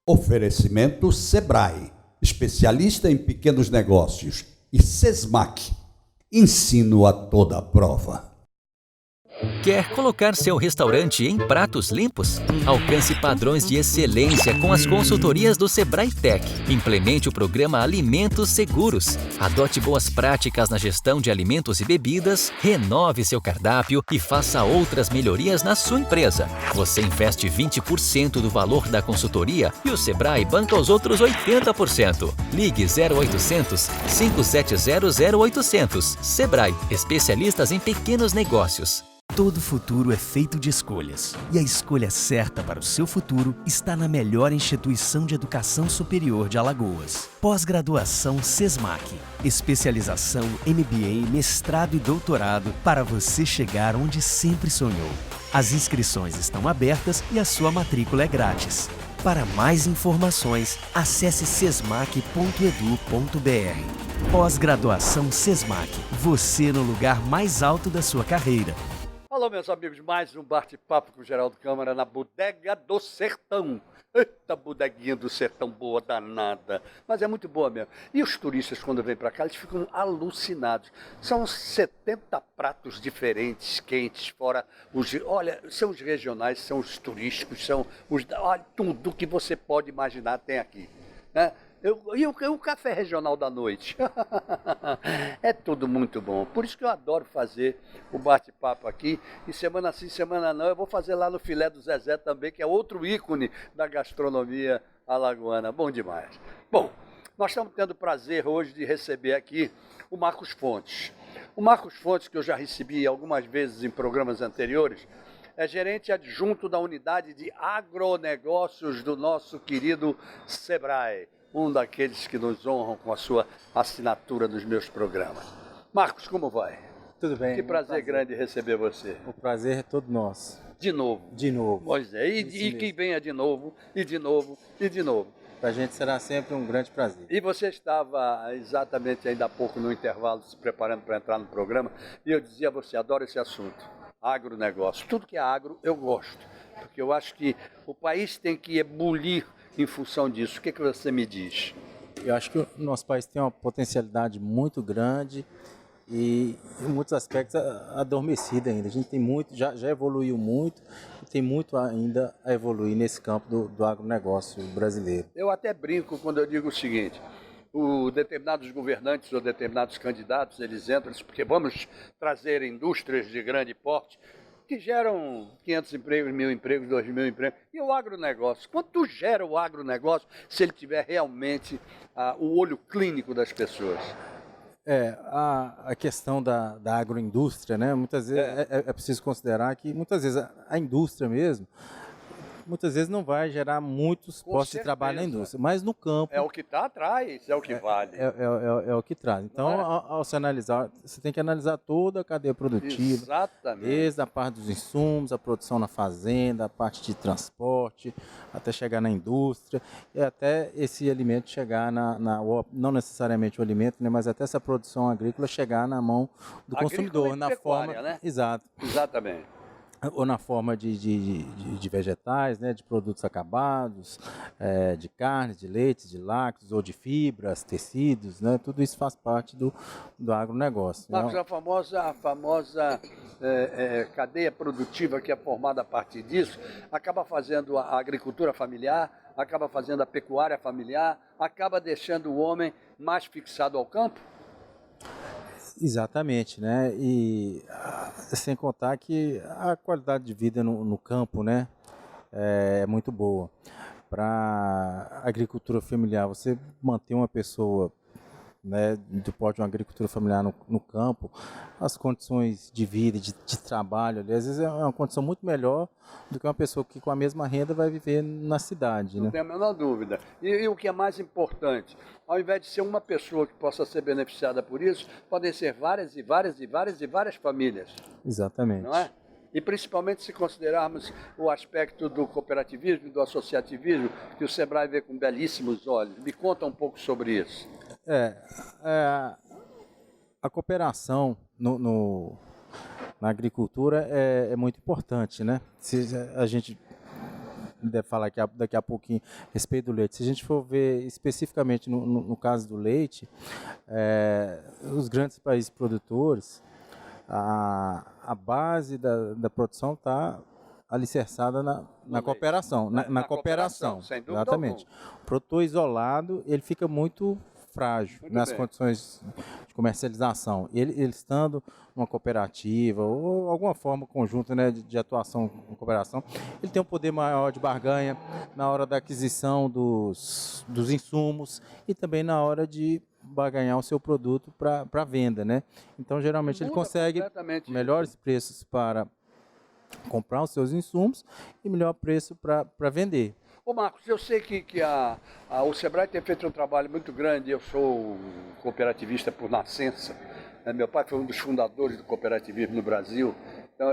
Oferecimento Sebrae, especialista em pequenos negócios, e Sesmac, ensino a toda prova. Quer colocar seu restaurante em pratos limpos? Alcance padrões de excelência com as consultorias do Sebrae Tech. Implemente o programa Alimentos Seguros. Adote boas práticas na gestão de alimentos e bebidas, renove seu cardápio e faça outras melhorias na sua empresa. Você investe 20% do valor da consultoria e o Sebrae banca os outros 80%. Ligue 0800 570 0800. Sebrae, especialistas em pequenos negócios. Todo futuro é feito de escolhas, e a escolha certa para o seu futuro está na melhor instituição de educação superior de Alagoas. Pós-graduação Sesmac, especialização MBA, mestrado e doutorado para você chegar onde sempre sonhou. As inscrições estão abertas e a sua matrícula é grátis. Para mais informações, acesse sesmac.edu.br. Pós-graduação Sesmac, você no lugar mais alto da sua carreira. Alô, meus amigos, mais um bate-papo com o Geraldo Câmara na Bodega do Sertão. Eita, bodeguinha do sertão boa danada, mas é muito boa mesmo. E os turistas, quando vêm para cá, eles ficam alucinados. São 70 pratos diferentes, quentes, fora os... Olha, são os regionais, são os turísticos, são os... Olha, tudo que você pode imaginar tem aqui, né? E o café regional da noite? É tudo muito bom. Por isso que eu adoro fazer o bate-papo aqui. E semana sim, semana não, eu vou fazer lá no Filé do Zezé também, que é outro ícone da gastronomia alagoana. Bom demais. Bom, nós estamos tendo o prazer hoje de receber aqui o Marcos Fontes. O Marcos Fontes, que eu já recebi algumas vezes em programas anteriores, é gerente adjunto da unidade de agronegócios do nosso querido Sebrae. Um daqueles que nos honram com a sua assinatura dos meus programas. Marcos, como vai? Tudo bem. Que prazer grande receber você. O prazer é todo nosso. De novo. De novo. Pois é, e que venha de novo, e de novo, e de novo. Para a gente será sempre um grande prazer. E você estava exatamente ainda há pouco no intervalo se preparando para entrar no programa, e eu dizia a você, adoro esse assunto, agronegócio. Tudo que é agro eu gosto, porque eu acho que o país tem que ebulir em função disso. O que você me diz? Eu acho que o nosso país tem uma potencialidade muito grande e, em muitos aspectos, adormecida ainda. A gente tem muito, já evoluiu muito e tem muito ainda a evoluir nesse campo do agronegócio brasileiro. Eu até brinco quando eu digo o seguinte, determinados governantes ou determinados candidatos, eles entram porque vamos trazer indústrias de grande porte, que geram 500 empregos, 1.000 empregos, 2.000 empregos. E o agronegócio? Quanto gera o agronegócio se ele tiver realmente o olho clínico das pessoas? A questão da agroindústria, né? Muitas vezes é preciso considerar que muitas vezes a indústria mesmo, muitas vezes não vai gerar muitos postos de trabalho na indústria, mas no campo... É o que está atrás, é o que vale. É o que traz. Então, ao se analisar, você tem que analisar toda a cadeia produtiva. Exatamente. Desde a parte dos insumos, a produção na fazenda, a parte de transporte, até chegar na indústria, e até esse alimento chegar não necessariamente o alimento, né, mas até essa produção agrícola chegar na mão do consumidor. Na forma, né? Exato. Exatamente. Ou na forma de vegetais, né, de produtos acabados, de carne, de leite, de lácteos, ou de fibras, tecidos, né, tudo isso faz parte do agronegócio. Marcos, a famosa cadeia produtiva que é formada a partir disso, acaba fazendo a agricultura familiar, acaba fazendo a pecuária familiar, acaba deixando o homem mais fixado ao campo? Exatamente, né? E sem contar que a qualidade de vida no campo, né, é muito boa. Para a agricultura familiar, você manter uma pessoa, né, do porte de uma agricultura familiar no campo, as condições de vida, de trabalho, ali, às vezes é uma condição muito melhor do que uma pessoa que com a mesma renda vai viver na cidade. Não né? tem a menor dúvida. E o que é mais importante, ao invés de ser uma pessoa que possa ser beneficiada por isso, podem ser várias e várias e várias e várias famílias. Exatamente. Não é? E principalmente se considerarmos o aspecto do cooperativismo e do associativismo, que o Sebrae vê com belíssimos olhos. Me conta um pouco sobre isso. A cooperação na agricultura é muito importante, né? Se a gente deve falar daqui a pouquinho a respeito do leite. Se a gente for ver especificamente no caso do leite, os grandes países produtores, a base da produção está alicerçada na cooperação, na cooperação, sem dúvida exatamente. O produtor isolado, ele fica muito frágil nas condições de comercialização. Ele estando numa cooperativa ou alguma forma conjunta, né, de atuação com cooperação, ele tem um poder maior de barganha na hora da aquisição dos insumos e também na hora de barganhar o seu produto para venda, né? Então, geralmente, ele consegue melhores preços para comprar os seus insumos e melhor preço para vender. Ô Marcos, eu sei que o Sebrae tem feito um trabalho muito grande, eu sou cooperativista por nascença, né? Meu pai foi um dos fundadores do cooperativismo no Brasil, então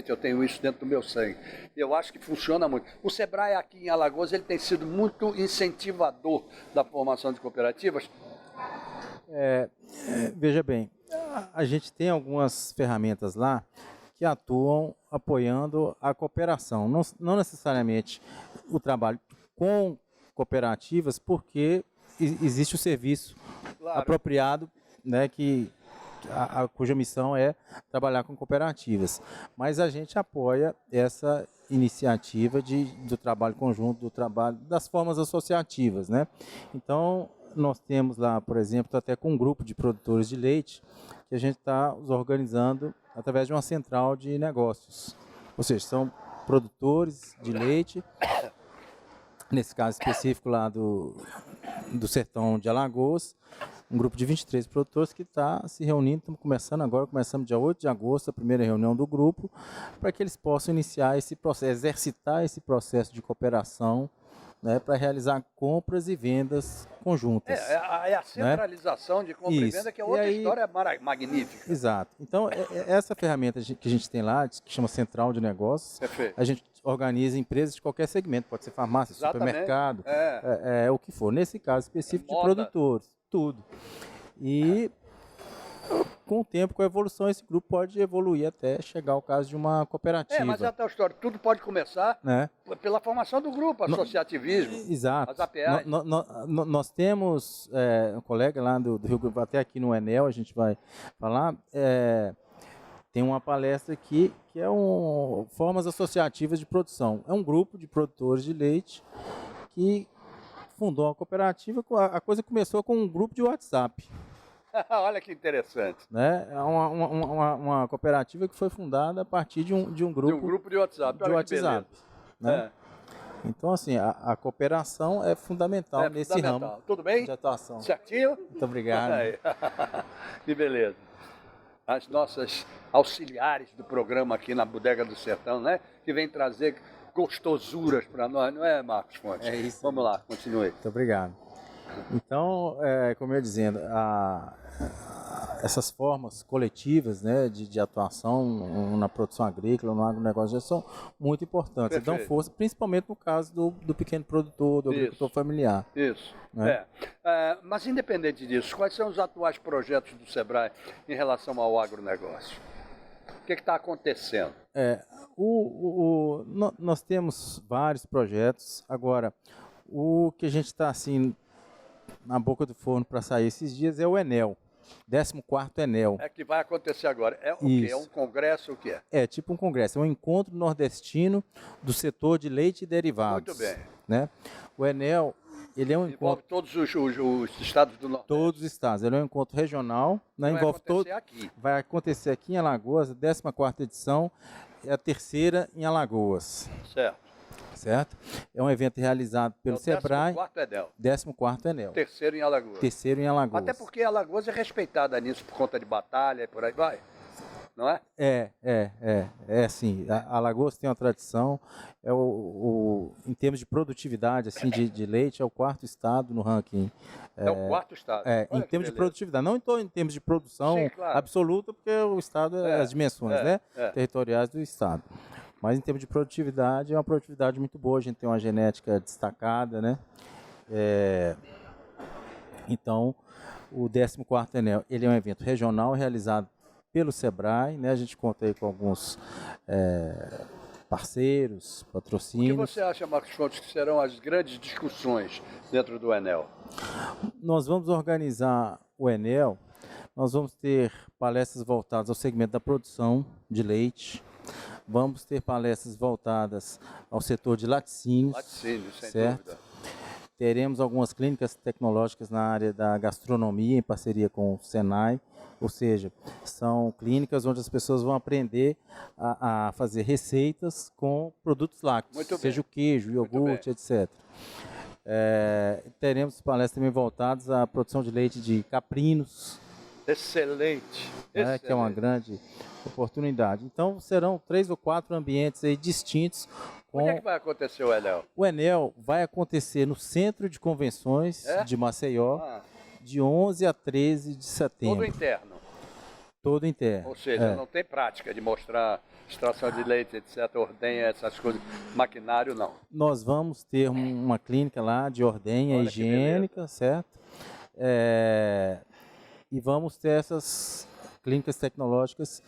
eu tenho isso dentro do meu sangue. Eu acho que funciona muito. O Sebrae aqui em Alagoas, ele tem sido muito incentivador da formação de cooperativas. Veja bem, a gente tem algumas ferramentas lá que atuam apoiando a cooperação, não necessariamente o trabalho com cooperativas, porque existe o serviço apropriado, né, cuja missão é trabalhar com cooperativas. Mas a gente apoia essa iniciativa do trabalho conjunto, do trabalho das formas associativas, né? Então, nós temos lá, por exemplo, até com um grupo de produtores de leite, que a gente está os organizando através de uma central de negócios. Ou seja, são produtores de leite, nesse caso específico lá do sertão de Alagoas, um grupo de 23 produtores que está se reunindo, estamos começando agora, começamos dia 8 de agosto, a primeira reunião do grupo, para que eles possam iniciar esse processo, exercitar esse processo de cooperação, né, para realizar compras e vendas conjuntas. É a centralização, né, de compra e venda, que é outra história magnífica. Exato. Então, essa ferramenta que a gente tem lá, que chama Central de Negócios, a gente organiza empresas de qualquer segmento, pode ser farmácia, supermercado, o que for. Nesse caso específico, de produtores, tudo. E com o tempo, com a evolução, esse grupo pode evoluir até chegar ao caso de uma cooperativa. Mas é a tal história, tudo pode começar, né, pela formação do grupo, associativismo, exato. as APAs. Nós temos um colega lá do Rio Grande, até aqui no Enel, a gente vai falar, tem uma palestra aqui que é formas associativas de produção. É um grupo de produtores de leite que fundou uma cooperativa, a coisa começou com um grupo de WhatsApp. Olha que interessante. Né? É uma cooperativa que foi fundada a partir de um grupo, de um grupo de WhatsApp. Né? Então, assim, a cooperação é fundamental nesse ramo. Tudo bem? De atuação. Certinho? Muito obrigado. Que beleza. As nossas auxiliares do programa aqui na Bodega do Sertão, né? Que vem trazer gostosuras para nós, não é, Marcos Fontes? É isso. Vamos lá, continue. Muito obrigado. Então, como eu ia dizendo, essas formas coletivas, né, de atuação na produção agrícola, no agronegócio, já são muito importantes. Perfeito. Dão força, principalmente no caso do pequeno produtor, do agricultor familiar. Isso. Né? Mas, independente disso, quais são os atuais projetos do Sebrae em relação ao agronegócio? O que está acontecendo? Nós temos vários projetos. Agora, o que a gente está assim na boca do forno para sair esses dias é o Enel, 14º Enel. É que vai acontecer agora. É o quê? É um congresso, o que é? É tipo um congresso, é um encontro nordestino do setor de leite e derivados. Muito bem. Né? O Enel, ele é um encontro... todos os estados do Nordeste. Todos os estados. Ele é um encontro regional. Né? Vai acontecer aqui. Vai acontecer aqui em Alagoas, a 14ª edição, é a terceira em Alagoas. Certo? É um evento realizado pelo Sebrae. 14º Enel. Terceiro em Alagoas. Terceiro em Alagoas. Até porque Alagoas é respeitada nisso por conta de batalha e por aí vai. Não é? É sim. A Alagoas tem uma tradição. Em termos de produtividade assim, de leite, é o 4º estado no ranking. É o 4º estado. Em termos de produtividade. Não em termos de produção absoluta, porque o estado é as dimensões né, territoriais do estado. Mas em termos de produtividade, é uma produtividade muito boa, a gente tem uma genética destacada, né? Então, o 14º Enel, ele é um evento regional realizado pelo Sebrae, né? A gente conta aí com alguns parceiros, O que patrocínios. você acha, Marcos Fontes, que serão as grandes discussões dentro do Enel? Nós vamos organizar o Enel, nós vamos ter palestras voltadas ao segmento da produção de leite, vamos ter palestras voltadas ao setor de laticínios, Laticínio, sem certo? dúvida. Teremos algumas clínicas tecnológicas na área da gastronomia, em parceria com o Senai, ou seja, são clínicas onde as pessoas vão aprender a fazer receitas com produtos lácteos, Muito bem. seja o queijo, Muito iogurte, bem. etc. Teremos palestras também voltadas à produção de leite de caprinos, Excelente. né, que é uma Excelente. grande oportunidade. Então serão 3 ou 4 ambientes aí distintos. Onde é que vai acontecer o Enel? O Enel vai acontecer no Centro de Convenções É? de Maceió, Ah, de 11 a 13 de setembro. todo interno. Todo interno. Ou seja, É. não tem prática de mostrar extração de leite, etc., ordenha, essas coisas. Maquinário, não. Nós vamos ter uma clínica lá de ordenha Olha que higiênica, certo? E vamos ter essas clínicas tecnológicas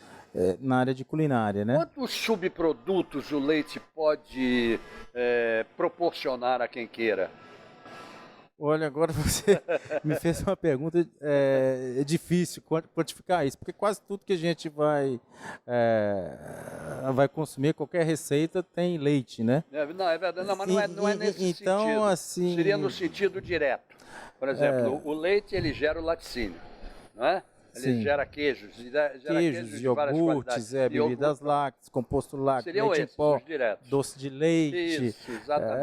na área de culinária, né? Quantos subprodutos o leite pode proporcionar a quem queira? Olha, agora você me fez uma pergunta difícil quantificar isso, porque quase tudo que a gente vai consumir, qualquer receita tem leite, né? Não, é verdade, não, mas não é nesse Então, sentido. assim- Seria no sentido direto. Por exemplo, o leite ele gera o laticínio, não é? Ele Sim. gera queijos, gera Queijos, de várias qualidades. iogurtes, bebidas lácteas, composto lácteo, Seriam leite em esses, pó, os diretos. doce de leite. Isso, exatamente.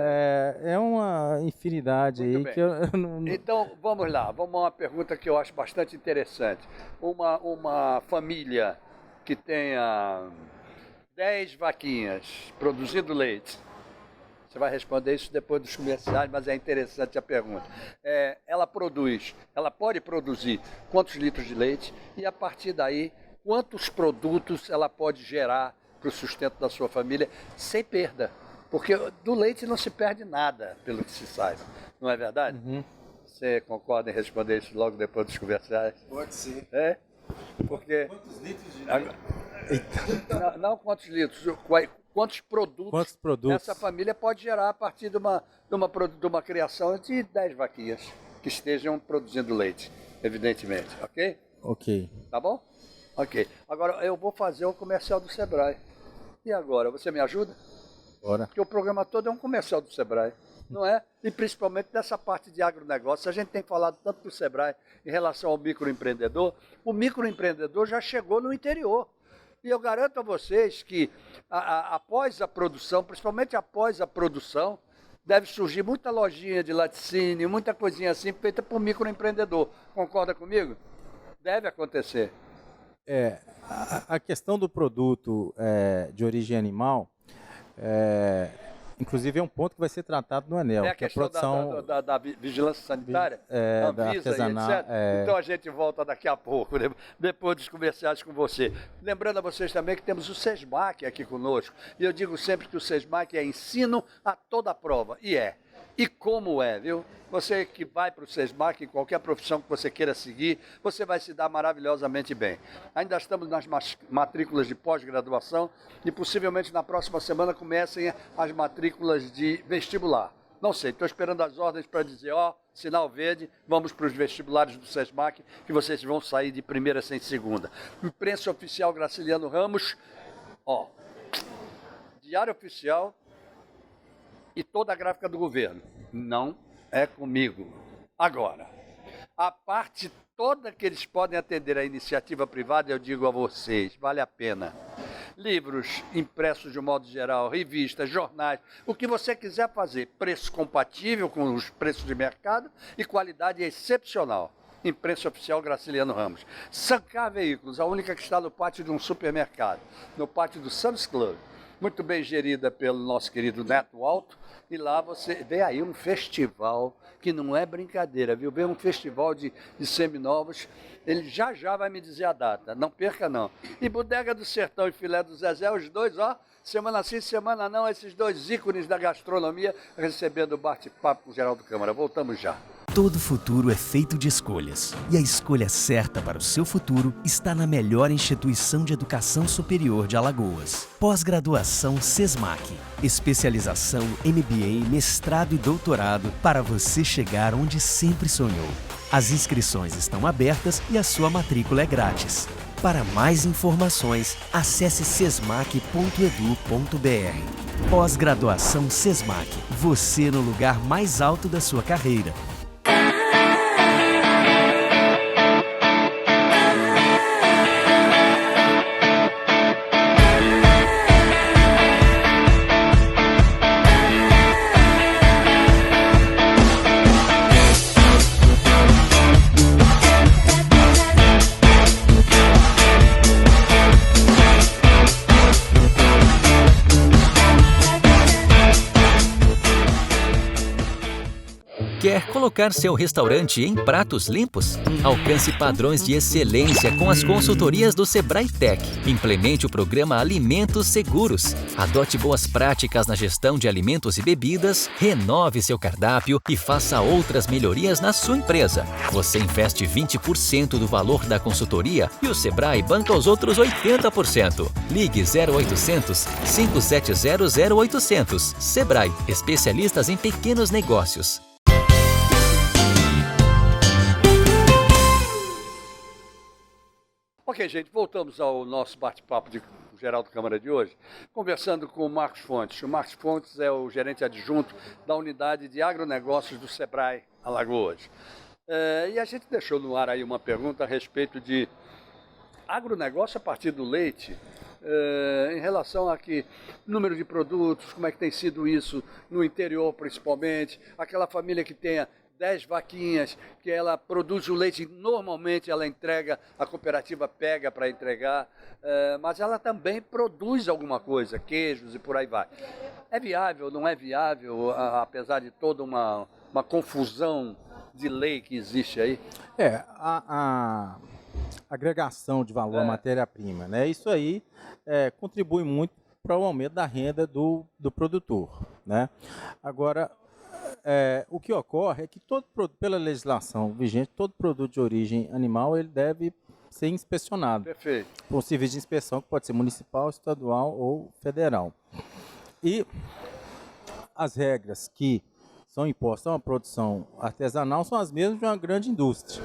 É uma infinidade Muito aí bem. que eu não. Então, vamos lá, vamos a uma pergunta que eu acho bastante interessante. Uma família que tenha 10 vaquinhas produzindo leite, você vai responder isso depois dos comerciais, mas é interessante a pergunta. Ela pode produzir quantos litros de leite e, a partir daí, quantos produtos ela pode gerar para o sustento da sua família sem perda? Porque do leite não se perde nada, pelo que se sabe. Não é verdade? Você concorda em responder isso logo depois dos comerciais? Pode ser. É? Porque... Quantos litros de Não quantos litros, quantos produtos essa família pode gerar a partir de uma criação de 10 vaquinhas que estejam produzindo leite, evidentemente, ok? Ok. Tá bom? Ok. Agora eu vou fazer o comercial do Sebrae. E agora, você me ajuda? Bora. Porque o programa todo é um comercial do Sebrae, não é? E principalmente dessa parte de agronegócio. A gente tem falado tanto do Sebrae em relação ao microempreendedor. O microempreendedor já chegou no interior. E eu garanto a vocês que após a produção, principalmente após a produção, deve surgir muita lojinha de laticínio, muita coisinha assim feita por microempreendedor. Concorda comigo? Deve acontecer. A questão do produto de origem animal, inclusive é um ponto que vai ser tratado no Enel, É a que é a questão produção da vigilância sanitária, da Anvisa artesanal, e etc. Então a gente volta daqui a pouco, depois dos comerciais com você. Lembrando a vocês também que temos o SESMAC aqui conosco. E eu digo sempre que o SESMAC é ensino a toda prova. E é. E como é, viu? Você que vai para o SESMAC, em qualquer profissão que você queira seguir, você vai se dar maravilhosamente bem. Ainda estamos nas matrículas de pós-graduação e possivelmente na próxima semana comecem as matrículas de vestibular. Não sei, estou esperando as ordens para dizer, sinal verde, vamos para os vestibulares do SESMAC, que vocês vão sair de primeira sem segunda. Imprensa Oficial Graciliano Ramos, Diário Oficial e toda a gráfica do governo. Não é comigo. Agora, a parte toda que eles podem atender a iniciativa privada, eu digo a vocês, vale a pena. Livros impressos de um modo geral, revistas, jornais, o que você quiser fazer, preço compatível com os preços de mercado e qualidade excepcional. Imprensa Oficial Graciliano Ramos. Sancar Veículos, a única que está no pátio de um supermercado, no pátio do Sam's Club. Muito bem gerida pelo nosso querido Neto Alto. E lá você vê aí um festival que não é brincadeira, viu? Vê um festival de seminovos. Ele já vai me dizer a data, não perca não. E Bodega do Sertão e Filé do Zezé, os dois, semana sim, semana não, esses dois ícones da gastronomia recebendo o bate-papo com o Geraldo Câmara. Voltamos já. Todo futuro é feito de escolhas. E a escolha certa para o seu futuro está na melhor instituição de educação superior de Alagoas. Pós-graduação SESMAC. Especialização MBA, mestrado e doutorado para você chegar onde sempre sonhou. As inscrições estão abertas e a sua matrícula é grátis. Para mais informações, acesse sesmac.edu.br. Pós-graduação SESMAC. Você no lugar mais alto da sua carreira. Quer colocar seu restaurante em pratos limpos? Alcance padrões de excelência com as consultorias do Sebrae Tech. Implemente o programa Alimentos Seguros. Adote boas práticas na gestão de alimentos e bebidas, renove seu cardápio e faça outras melhorias na sua empresa. Você investe 20% do valor da consultoria e o Sebrae banca os outros 80%. Ligue 0800 570 0800. Sebrae, especialistas em pequenos negócios. Ok, gente, voltamos ao nosso bate-papo de Geraldo Câmara de hoje, conversando com o Marcos Fontes. O Marcos Fontes é o gerente adjunto da unidade de agronegócios do Sebrae Alagoas. E a gente deixou no ar aí uma pergunta a respeito de agronegócio a partir do leite, em relação a que número de produtos, como é que tem sido isso no interior principalmente, aquela família que tenha 10 vaquinhas, que ela produz o leite, normalmente ela entrega, a cooperativa pega para entregar, mas ela também produz alguma coisa, queijos e por aí vai. É viável, não é viável, apesar de toda uma confusão de lei que existe aí? A agregação de valor à matéria-prima, né? Isso aí contribui muito para o aumento da renda do produtor, né? Agora, o que ocorre é que pela legislação vigente, todo produto de origem animal ele deve ser inspecionado. Perfeito. Por um serviço de inspeção que pode ser municipal, estadual ou federal. E as regras que são impostas a uma produção artesanal são as mesmas de uma grande indústria.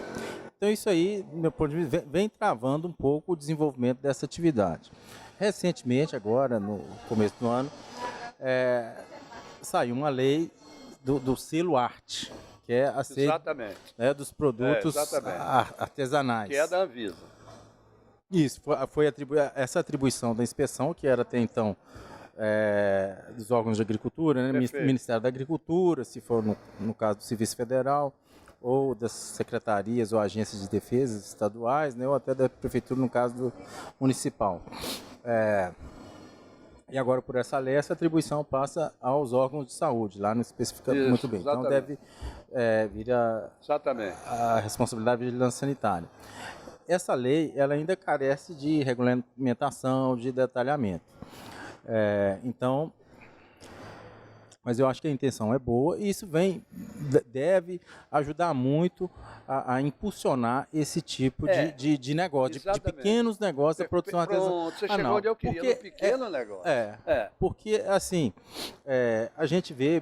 Então isso aí, do meu ponto de vista, vem travando um pouco o desenvolvimento dessa atividade. Recentemente, agora, no começo do ano, saiu uma lei do selo arte, que é a ser, dos produtos artesanais. Que é da Anvisa. Isso, foi essa atribuição da inspeção, que era até então dos órgãos de agricultura, né? Ministério da Agricultura, se for no caso do Serviço Federal, ou das secretarias ou agências de defesa estaduais, né? Ou até da prefeitura, no caso do municipal. E agora, por essa lei, essa atribuição passa aos órgãos de saúde, lá não especifica muito bem. Exatamente. Então, deve vir a responsabilidade da vigilância sanitária. Essa lei ela ainda carece de regulamentação, de detalhamento. Mas eu acho que a intenção é boa e isso deve ajudar muito a impulsionar esse tipo de negócio, de pequenos negócios da produção artesanal. Você chegou onde eu queria, no pequeno negócio. Porque, assim, a gente vê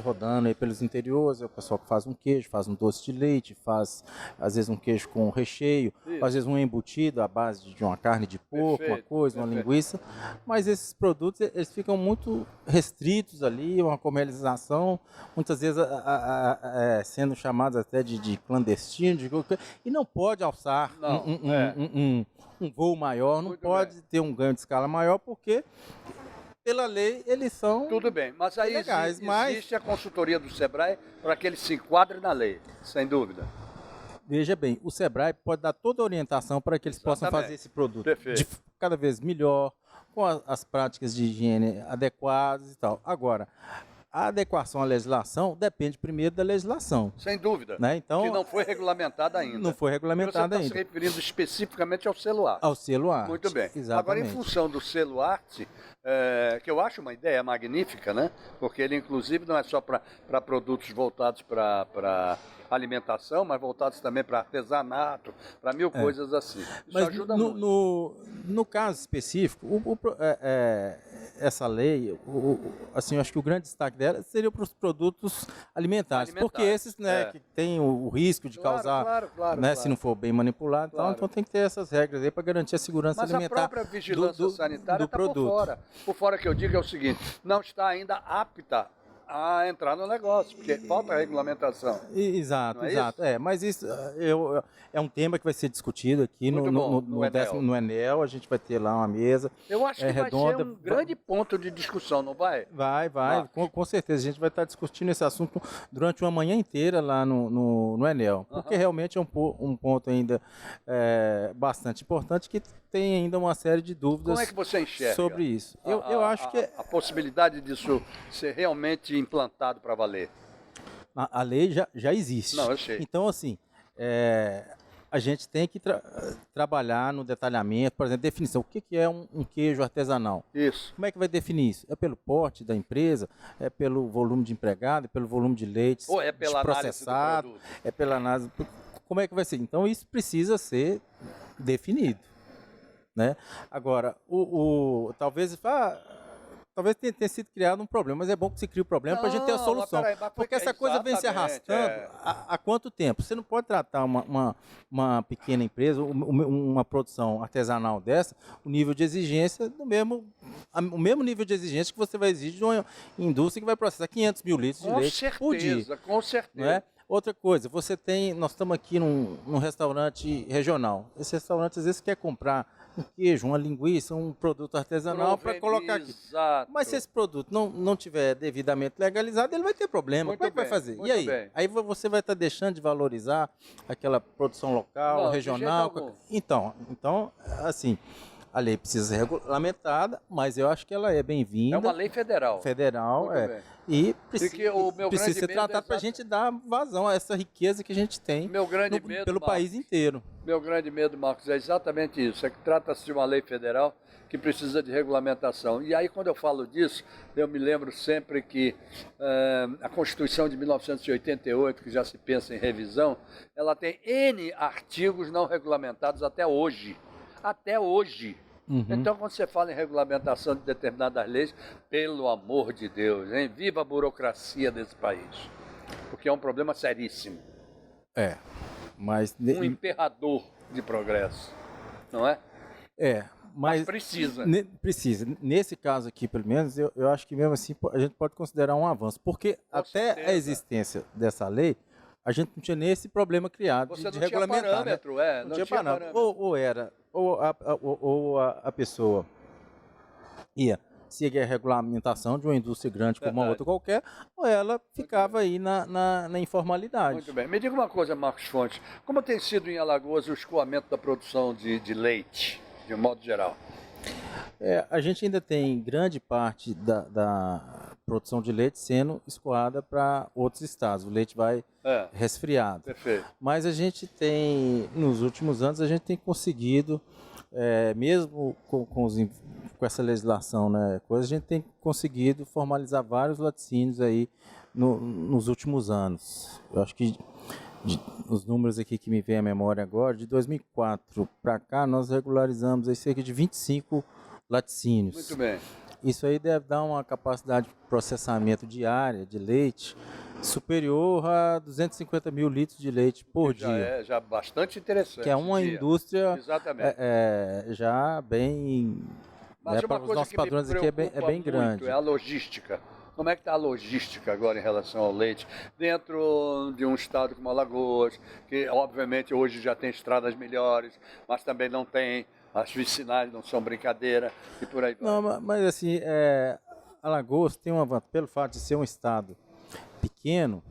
rodando aí pelos interiores, o pessoal que faz um queijo, faz um doce de leite, faz, às vezes, um queijo com recheio, às vezes um embutido à base de uma carne de porco, uma linguiça, mas esses produtos, eles ficam muito restritos ali, uma comercialização, muitas vezes sendo chamados até de clandestino, e não pode alçar um voo maior, não pode ter um ganho de escala maior, porque pela lei eles são tudo bem, mas aí legais, existe a consultoria do Sebrae para que ele se enquadre na lei, sem dúvida. Veja bem, o Sebrae pode dar toda a orientação para que eles possam fazer esse produto de cada vez melhor, com as práticas de higiene adequadas e tal. Agora, a adequação à legislação depende primeiro da legislação. Sem dúvida. Né? Então, que não foi regulamentada ainda. Não foi regulamentada ainda. Você está se referindo especificamente ao selo arte. Ao selo arte. Muito bem. Exatamente. Agora, em função do selo arte, que eu acho uma ideia magnífica, né? Porque ele, inclusive, não é só para produtos voltados para alimentação, mas voltados também para artesanato, para mil coisas assim. Isso mas ajuda muito. No caso específico, essa lei, assim, eu acho que o grande destaque dela seria para os produtos alimentares, porque esses, né, que tem o risco de causar, né, se não for bem manipulado, então tem que ter essas regras aí para garantir a segurança alimentar. Mas a própria vigilância sanitária está por fora. Por fora que eu digo é o seguinte, não está ainda apta a entrar no negócio, porque falta regulamentação. Exato. Mas isso é um tema que vai ser discutido aqui no Enel. A gente vai ter lá uma mesa. Eu acho que redonda, vai ser um grande ponto de discussão, não vai? Vai. Com certeza. A gente vai estar discutindo esse assunto durante uma manhã inteira lá no Enel. Porque realmente é um ponto ainda bastante importante que tem ainda uma série de dúvidas. Como é que você enxerga sobre isso? Eu acho que a possibilidade disso ser realmente implantado para valer. A lei já existe. Não, eu sei. Então, assim, a gente tem que trabalhar no detalhamento, por exemplo, definição. O que é um queijo artesanal? Isso. Como é que vai definir isso? É pelo porte da empresa? É pelo volume de empregado? É pelo volume de leite ou é pela processado? Análise do produto? É pela análise. Como é que vai ser? Então, isso precisa ser definido. Né? Agora, talvez tenha sido criado um problema, mas é bom que se crie o problema para a gente ter a solução. Porque essa coisa vem se arrastando há quanto tempo? Você não pode tratar uma pequena empresa, uma produção artesanal dessa, o nível de exigência o mesmo nível de exigência que você vai exigir de uma indústria que vai processar 500 mil litros de leite por dia. Com certeza. Não é? Outra coisa, nós estamos aqui num restaurante regional. Esse restaurante às vezes quer comprar um queijo, uma linguiça, um produto artesanal para colocar aqui. Exato. Mas se esse produto não tiver devidamente legalizado, ele vai ter problema. Como é que vai fazer? E aí? Bem. Aí você vai estar deixando de valorizar aquela produção local, regional. Então, assim, a lei precisa ser regulamentada, mas eu acho que ela é bem-vinda. É uma lei federal. E precisa ser tratada para a gente dar vazão a essa riqueza que a gente tem pelo país inteiro. Meu grande medo, Marcos, é exatamente isso. É que trata-se de uma lei federal que precisa de regulamentação. E aí, quando eu falo disso, eu me lembro sempre que a Constituição de 1988, que já se pensa em revisão, ela tem N artigos não regulamentados até hoje. Até hoje. Então, quando você fala em regulamentação de determinadas leis, pelo amor de Deus, hein? Viva a burocracia desse país. Porque é um problema seríssimo. Mas um emperrador de progresso, não é? Mas precisa. Precisa. Nesse caso aqui, pelo menos, eu acho que mesmo assim a gente pode considerar um avanço. Porque até a existência dessa lei, a gente não tinha nem esse problema criado de regulamentar. Parâmetro, né? Não tinha parâmetro. Ou a pessoa ia seguir a regulamentação de uma indústria grande como uma outra qualquer, ou ela ficava aí na informalidade. Muito bem. Me diga uma coisa, Marcos Fontes, como tem sido em Alagoas o escoamento da produção de leite, de um modo geral? A gente ainda tem grande parte da produção de leite sendo escoada para outros estados. O leite vai resfriado. Perfeito. Mas a gente tem, nos últimos anos, a gente tem conseguido, mesmo com essa legislação, né, a gente tem conseguido formalizar vários laticínios aí nos últimos anos. Eu acho que os números aqui que me vem à memória agora, de 2004 para cá, nós regularizamos aí cerca de 25 laticínios. Muito bem. Isso aí deve dar uma capacidade de processamento diária de leite superior a 250 mil litros de leite por dia. É já bastante interessante. Que é uma indústria já bem... Mas para os nossos padrões aqui é bem grande. É a logística. Como é que está a logística agora em relação ao leite? Dentro de um estado como Alagoas, que obviamente hoje já tem estradas melhores, mas também não tem, as vicinais não são brincadeira e por aí vai. Não, mas assim, Alagoas tem uma vantagem, pelo fato de ser um estado pequeno,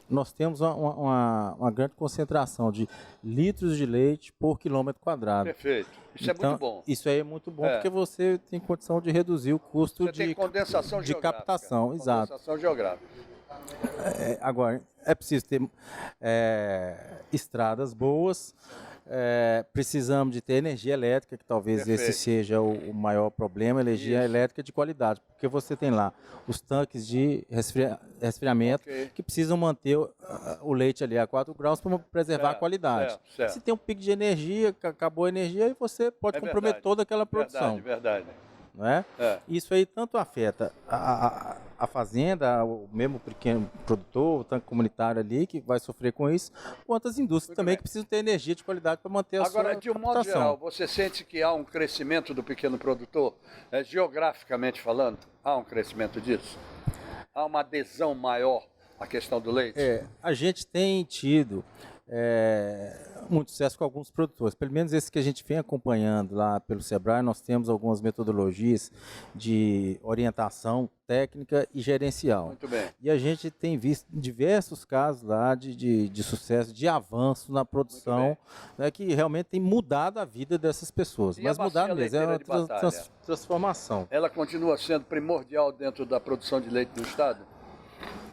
nós temos uma grande concentração de litros de leite por quilômetro quadrado. Perfeito. Isso Então, é muito bom. Isso aí é muito bom, É. porque você tem condição de reduzir o custo Você tem condensação de geográfica. captação. Exato. Condensação geográfica. Agora, é preciso ter estradas boas, precisamos de ter energia elétrica, que talvez Perfeito. esse seja o maior problema, energia Isso. elétrica de qualidade, porque você tem lá os tanques de resfriamento Ok. que precisam manter o leite ali a 4 graus para preservar a Certo, qualidade. certo, certo. Se tem um pico de energia, acabou a energia, aí você pode É comprometer verdade. toda aquela produção. Verdade. Não é? É. Isso aí tanto afeta a fazenda, o mesmo pequeno produtor, o tanque comunitário ali, que vai sofrer com isso, quanto as indústrias Muito também, bem. que precisam ter energia de qualidade para manter a Agora, sua de um modo captação. geral, você sente que há um crescimento do pequeno produtor, geograficamente falando? Há um crescimento disso? Há uma adesão maior à questão do leite? A gente tem tido muito sucesso com alguns produtores, pelo menos esses que a gente vem acompanhando lá pelo Sebrae. Nós temos algumas metodologias de orientação técnica e gerencial. Muito bem. E a gente tem visto diversos casos lá de sucesso, de avanço na produção, né, que realmente tem mudado a vida dessas pessoas. E Mas a mudado bacia mesmo, é uma leiteira de Batalha? transformação. Ela continua sendo primordial dentro da produção de leite do Estado?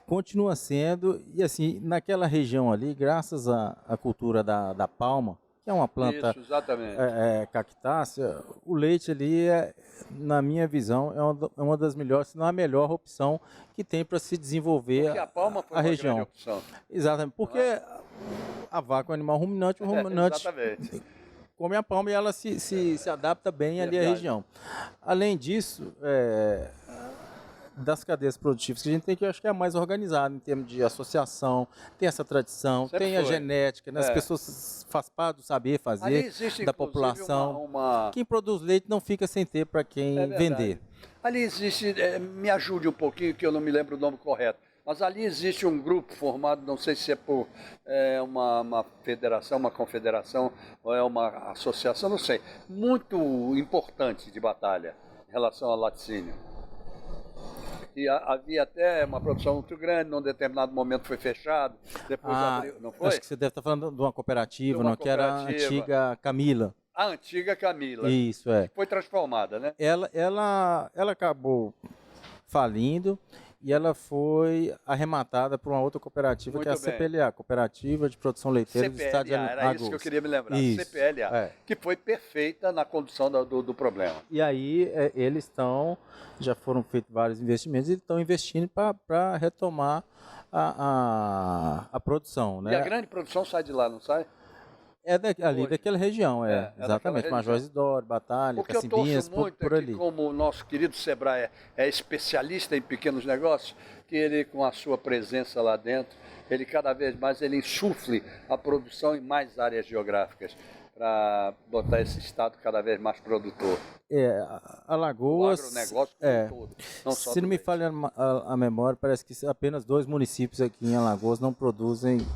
Continua sendo, e assim, naquela região ali, graças à cultura da palma, que é uma planta Isso, exatamente. cactácea, o leite ali, na minha visão, é uma das melhores, se não a melhor opção que tem para se desenvolver Porque a palma foi a uma região. grande opção. Exatamente, porque a vaca é um animal ruminante, o ruminante Exatamente. come a palma e ela se adapta bem ali à Verdade. região. Além disso, das cadeias produtivas, que a gente tem que, eu acho que é a mais organizada em termos de associação, tem essa tradição, Sempre tem a foi. genética, né? As É. pessoas faz parte do saber Ali fazer existe, da inclusive, população. uma... Quem produz leite não fica sem ter para quem É verdade. vender. Ali existe, me ajude um pouquinho, que eu não me lembro o nome correto, mas ali existe um grupo formado, não sei se é por uma federação, uma confederação, ou é uma associação, não sei, muito importante de Batalha em relação ao laticínio. E havia até uma produção muito grande, num determinado momento foi fechado, depois abriu, não foi? Acho que você deve estar falando de uma cooperativa, De uma não, que era a cooperativa. antiga Camila. A antiga Camila, Isso, foi transformada, né? Ela acabou falindo e ela foi arrematada por uma outra cooperativa, que é a Muito bem. CPLA, Cooperativa de Produção Leiteira do Estado de CPLA, era Alagoas. isso que eu queria me lembrar, Isso, CPLA, que foi perfeita na condução do problema. E aí eles já foram feitos vários investimentos e estão investindo para retomar a produção, né? E a grande produção sai de lá, não sai? Ali Hoje. daquela região, É exatamente. daquela Major região. Isidoro, Batalha, O que eu Cacimbinhas, torço muito por é ali. que, como o nosso querido Sebrae é especialista em pequenos negócios, que ele, com a sua presença lá dentro, ele cada vez mais ele insufle a produção em mais áreas geográficas, para botar esse estado cada vez mais produtor. Alagoas, O agronegócio como um todo, não só se do não me leite. falha a memória, parece que apenas 2 municípios aqui em Alagoas não produzem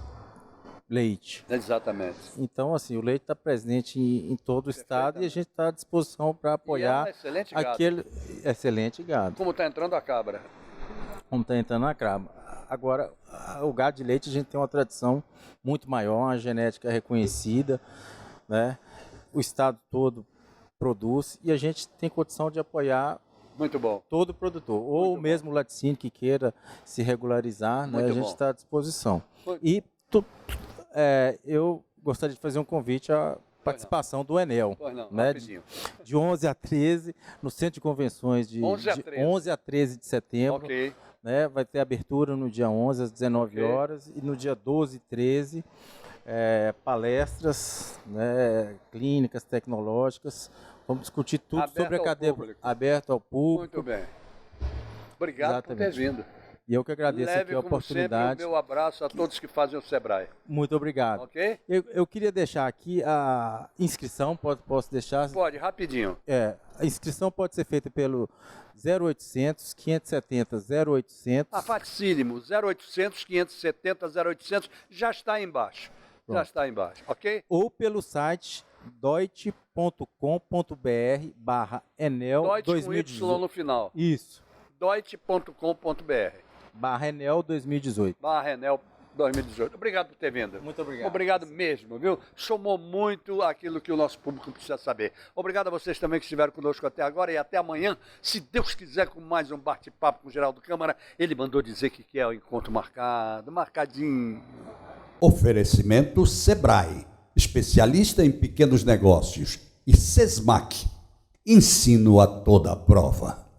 leite. Exatamente. Então, assim, o leite está presente em todo o estado e a gente está à disposição para apoiar E é um excelente gado. aquele excelente gado, Como está entrando a cabra? como está entrando na craba. Agora, o gado de leite a gente tem uma tradição muito maior, uma genética reconhecida, né? O estado todo produz e a gente tem condição de apoiar Muito bom. todo produtor, ou bom. mesmo o laticínio que queira se regularizar, né? Muito A gente bom. está à disposição. Muito- E eu gostaria de fazer um convite à participação do Enel, Pois não, né? rapidinho. De 11 a 13, no Centro de Convenções de 11 a de 13. 11 a 13 de setembro. Ok. Né? Vai ter abertura no dia 11 às 19 Ok. horas e no dia 12 e 13 palestras, né? Clínicas tecnológicas. Vamos discutir tudo Aberto sobre a ao cadeia público. aberto ao público. Muito bem. Obrigado por ter Exatamente. vindo. E eu que agradeço Leve, aqui a como sempre, o oportunidade. meu abraço a todos que fazem o Sebrae. Muito obrigado. Ok? Eu queria deixar aqui a inscrição, posso deixar? Pode, rapidinho. A inscrição pode ser feita pelo 0800 570 0800. Facílimo, 0800 570 0800, já está aí embaixo. Já Pronto. está aí embaixo, ok? Ou pelo site deutsche.com.br/Enel Deutsche com Y 2018. no final. Isso, Deutsche.com.br /Enel 2018. /Renel 2018. Obrigado por ter vindo. Muito obrigado. Obrigado mesmo, viu? Somou muito aquilo que o nosso público precisa saber. Obrigado a vocês também que estiveram conosco até agora e até amanhã, se Deus quiser, com mais um bate-papo com o Geraldo Câmara. Ele mandou dizer que quer o encontro marcado, marcadinho. Oferecimento Sebrae, especialista em pequenos negócios, e Sesmac, ensino a toda prova.